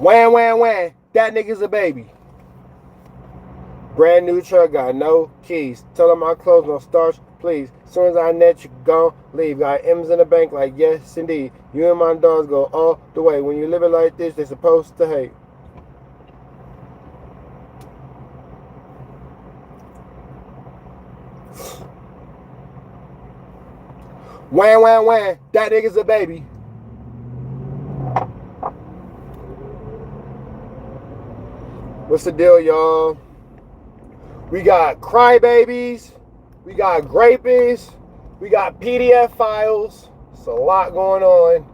Wham, wham, wham. That nigga's a baby. Brand new truck, got no keys. Tell them my clothes no starch, please. Soon as I net you gon' leave. Got M's in the bank like yes indeed. You and my dogs go all the way. When you living like this, they supposed to hate. Wham, wham, wham. That nigga's a baby. What's the deal, y'all? We got crybabies. We got grapists. We got PDF files. It's a lot going on.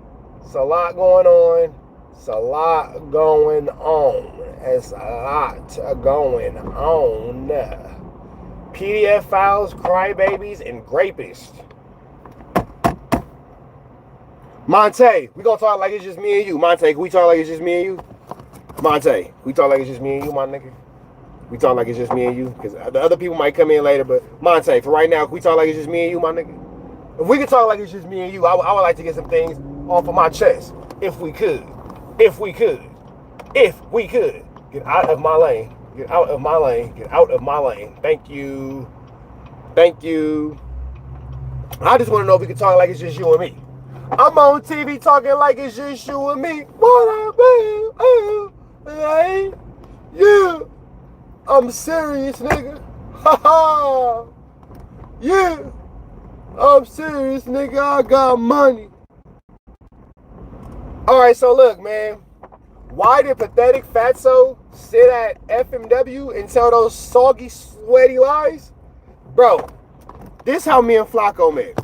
It's a lot going on. It's a lot going on. It's a lot going on. PDF files, crybabies, and grapists. Monte, we gonna talk like it's just me and you. Monte, can we talk like it's just me and you? Monte, we talk like it's just me and you, my nigga? We talk like it's just me and you? Because the other people might come in later, but Monte, for right now, can we talk like it's just me and you, my nigga? If we could talk like it's just me and you, I would like to get some things off of my chest. If we could. If we could. If we could. Get out of my lane. Get out of my lane. Get out of my lane. Thank you. Thank you. I just want to know if we could talk like it's just you and me. I'm on TV talking like it's just you and me. What I mean, yeah. I'm serious, nigga. Ha ha. Yeah. I'm serious, nigga. I got money. Alright, so look, man. Why did pathetic fatso sit at FMW and tell those soggy, sweaty lies? Bro, this how me and Flakko met.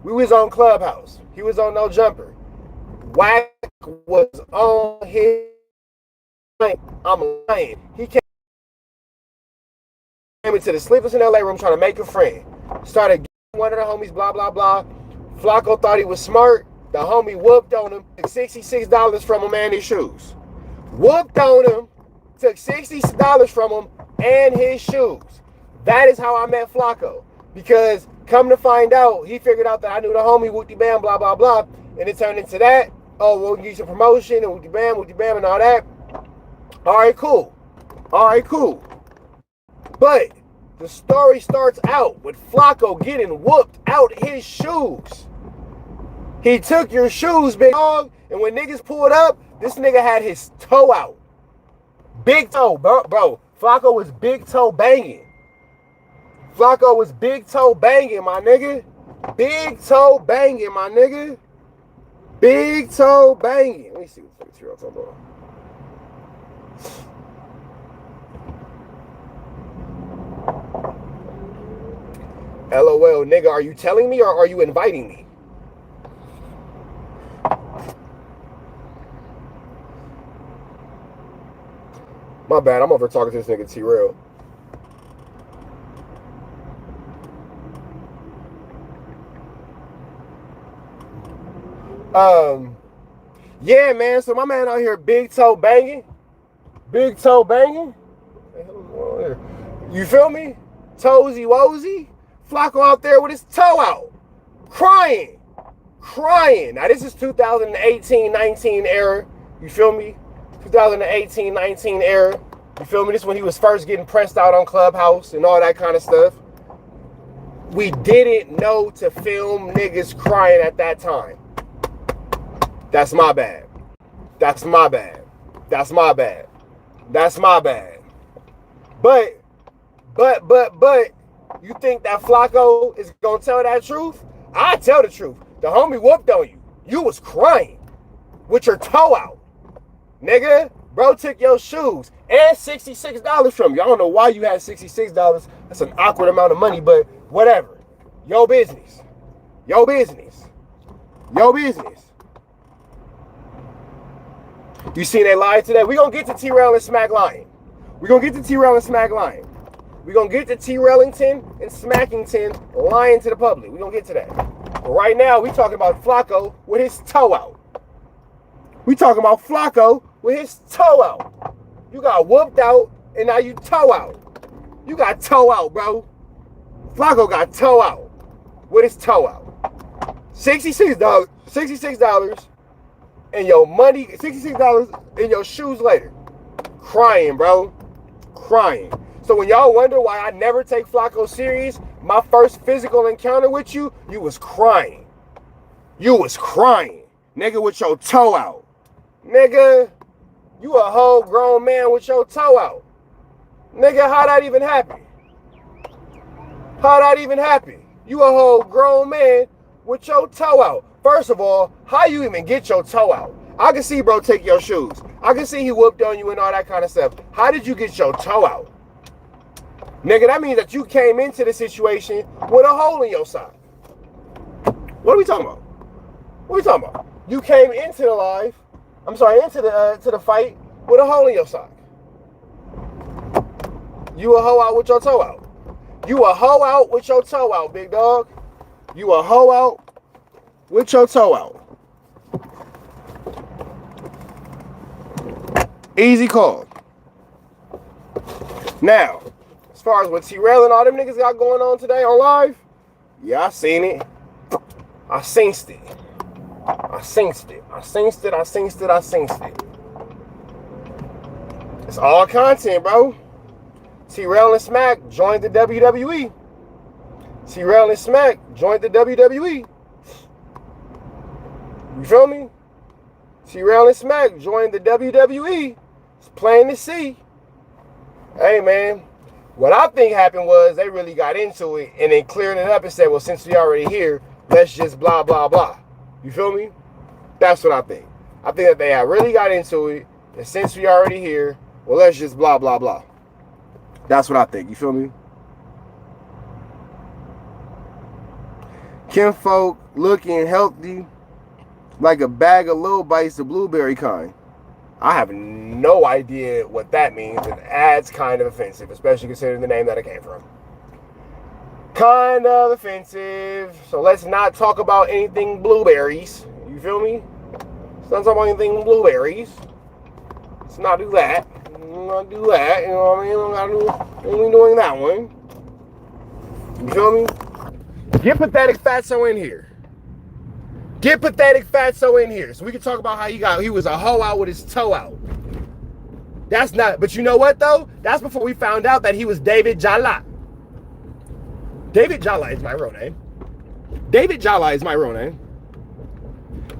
We was on Clubhouse. He was on No Jumper. Wack was on his... I'm lying. He came into the Sleepless in LA room trying to make a friend. Started getting one of the homies, blah, blah, blah. Flakko thought he was smart. The homie whooped on him. Took $66 from him and his shoes. Whooped on him. Took $60 from him and his shoes. That is how I met Flakko. Because come to find out, he figured out that I knew the homie, whoopty bam, blah, blah, blah. And it turned into that. Oh, we'll get you promotion and whoopty bam, and all that. All right, cool. All right, cool. But the story starts out with Flakko getting whooped out his shoes. He took your shoes, big dog, and when niggas pulled up, this nigga had his toe out. Big toe, bro. Flakko was big toe banging. Flakko was big toe banging, my nigga. Big toe banging, my nigga. Big toe banging. Let me see what the fuck you're talking about. LOL, nigga, are you telling me or are you inviting me? My bad, I'm over talking to this nigga T-Real. Yeah, man, so my man out here big toe banging. Big toe banging. What the hell is going on here? You feel me? Toesy woesy. Flakko out there with his toe out. Crying. Crying. Now, this is 2018-19 era. You feel me? 2018-19 era. You feel me? This is when he was first getting pressed out on Clubhouse and all that kind of stuff. We didn't know to film niggas crying at that time. That's my bad. That's my bad. That's my bad. That's my bad. But, you think that Flakko is gonna tell that truth? I tell the truth. The homie whooped on you. You was crying with your toe out. Nigga, bro took your shoes and $66 from you. I don't know why you had $66. That's an awkward amount of money, but whatever. Your business. Your business. Your business. You seen they lied today? We gonna get to T-Rail and Smack lying. We gonna get to T-Rail and Smack lying. We gonna get to T-Railington and Smackington lying to the public. We gonna get to that. But right now, we talking about Flakko with his toe out. We talking about Flakko with his toe out. You got whooped out and now you toe out. You got toe out, bro. Flakko got toe out with his toe out. $66 and your money, $66 in your shoes later. Crying, bro. Crying. So when y'all wonder why I never take Flakko serious, my first physical encounter with you, you was crying. You was crying. Nigga, with your toe out. Nigga, you a whole grown man with your toe out. Nigga, how that even happen? How that even happen? You a whole grown man with your toe out. First of all, how you even get your toe out? I can see bro take your shoes. I can see he whooped on you and all that kind of stuff. How did you get your toe out? Nigga, that means that you came into the situation with a hole in your sock. What are we talking about? What are we talking about? You came into the fight with a hole in your sock. You a hoe out with your toe out. You a hoe out with your toe out, big dog. You a hoe out with your toe out. Easy call. Now, as far as what T-Rail and all them niggas got going on today on live, yeah, I seen it. I sensed it. It's all content, bro. T-Rail and Smack joined the WWE. You feel me? T-Rail and Smack joined the WWE. It's plain to see. Hey, man. What I think happened was they really got into it and then cleared it up and said, well, since we already here, let's just blah, blah, blah. You feel me? That's what I think. I think that they really got into it, and since we already here, well, let's just blah, blah, blah. That's what I think. You feel me? Kinfolk looking healthy like a bag of little bites, the blueberry kind. I have no idea what that means. It adds kind of offensive, especially considering the name that it came from. Kind of offensive. So let's not talk about anything blueberries. You feel me? Let's not talk about anything blueberries. Let's not do that. Not do that. You know what I mean? We ain't doing that one. You feel me? Get pathetic fatso in here. Get pathetic fatso in here, so we can talk about how he was a hoe out with his toe out. That's not, but you know what though? That's before we found out that he was David Jala. David Jala is my real name. David Jala is my real name.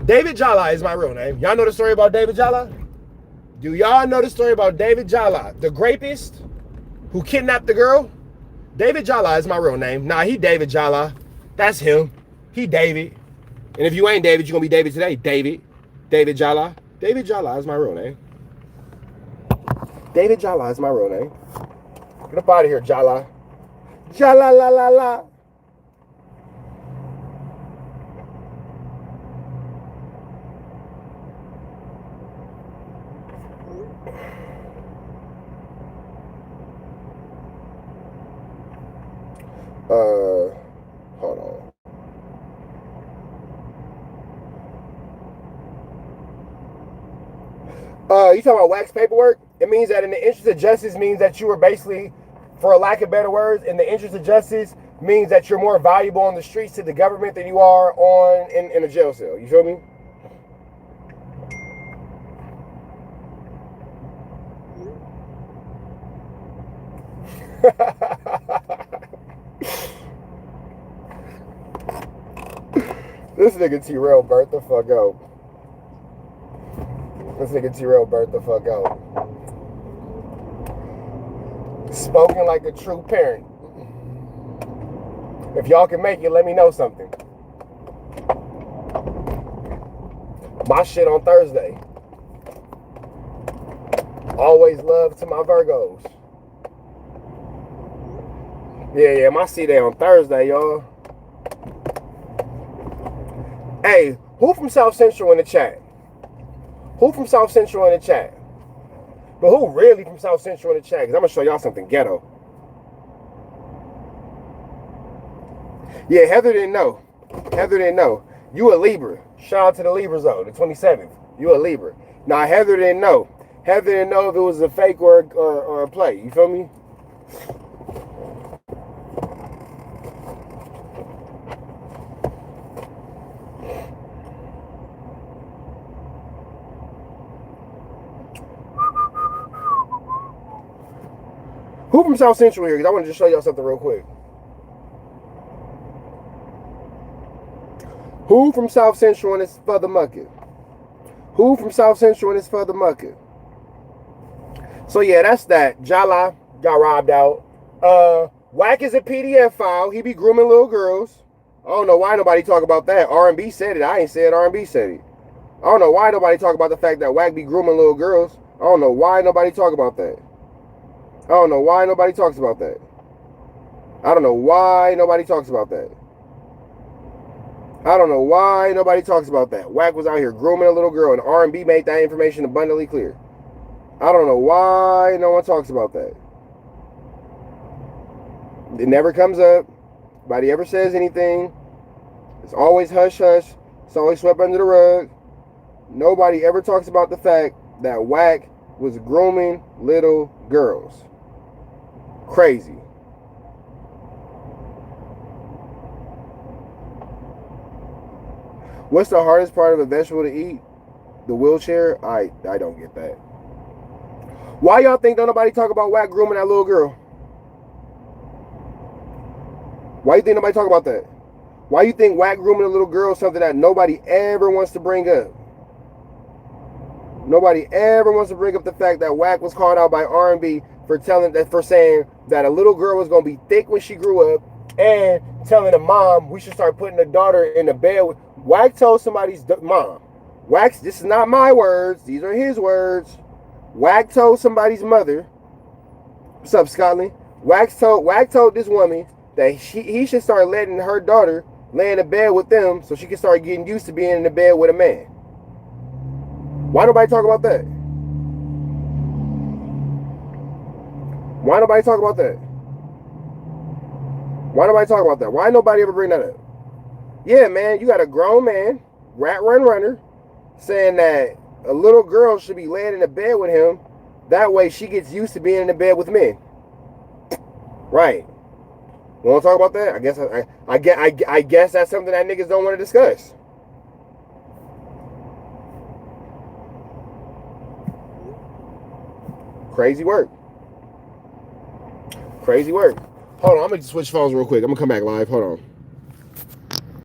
David Jala is my real name. Y'all know the story about David Jala? Do y'all know the story about David Jala, the grapist who kidnapped the girl? David Jala is my real name. Nah, he David Jala. That's him. He David. And if you ain't David, you're going to be David today. David. David Jala. David Jala is my real name. David Jala is my real name. Get up out of here, Jala. Jala la la la. Hold on. You talking about wax paperwork? It means that in the interest of justice means that you were basically, for a lack of better words, in the interest of justice means that you're more valuable on the streets to the government than you are in a jail cell. You feel me? This nigga T-Rail burnt the fuck out. This nigga T-Rail burnt the fuck out. Spoken like a true parent. If y'all can make it, let me know something. My shit on Thursday. Always love to my Virgos. Yeah, my C-Day on Thursday, y'all. Hey, who from South Central in the chat? Who from South Central in the chat? But who really from South Central in the chat? Because I'm going to show y'all something ghetto. Yeah, Heather didn't know. Heather didn't know. You a Libra. Shout out to the Libra zone, the 27th. You a Libra. Now, Heather didn't know. Heather didn't know if it was a fake or a play. You feel me? Who from South Central here? Because I want to just show y'all something real quick. Who from South Central and it's for the mucket? Who from South Central and it's for the mucket? So yeah, that's that. Jala got robbed out. Wack is a PDF file. He be grooming little girls. I don't know why nobody talk about that. R&B said it. I ain't said R&B said it. I don't know why nobody talk about the fact that Wack be grooming little girls. I don't know why nobody talk about that. I don't know why nobody talks about that. I don't know why nobody talks about that. I don't know why nobody talks about that. Wack was out here grooming a little girl, and R&B made that information abundantly clear. I don't know why no one talks about that. It never comes up. Nobody ever says anything. It's always hush hush. It's always swept under the rug. Nobody ever talks about the fact that Wack was grooming little girls. Crazy. What's the hardest part of a vegetable to eat? The wheelchair? I don't get that. Why y'all think don't nobody talk about Wack grooming that little girl? Why you think nobody talk about that? Why you think Wack grooming a little girl is something that nobody ever wants to bring up? Nobody ever wants to bring up the fact that Wack was called out by R&B for saying that a little girl was gonna be thick when she grew up, and telling the mom we should start putting the daughter in the bed with. Wack told somebody's mom. Wack, this is not my words. These are his words. Wack told somebody's mother. What's up, Scotland? Wack told this woman that he should start letting her daughter lay in the bed with them so she can start getting used to being in the bed with a man. Why nobody talk about that? Why nobody talk about that? Why nobody talk about that? Why nobody ever bring that up? Yeah, man, you got a grown man, runner, saying that a little girl should be laying in the bed with him. That way she gets used to being in the bed with men. Right. You want to talk about that? I guess that's something that niggas don't want to discuss. Crazy work. Crazy work. Hold on, I'm going to switch phones real quick. I'm going to come back live. Hold on.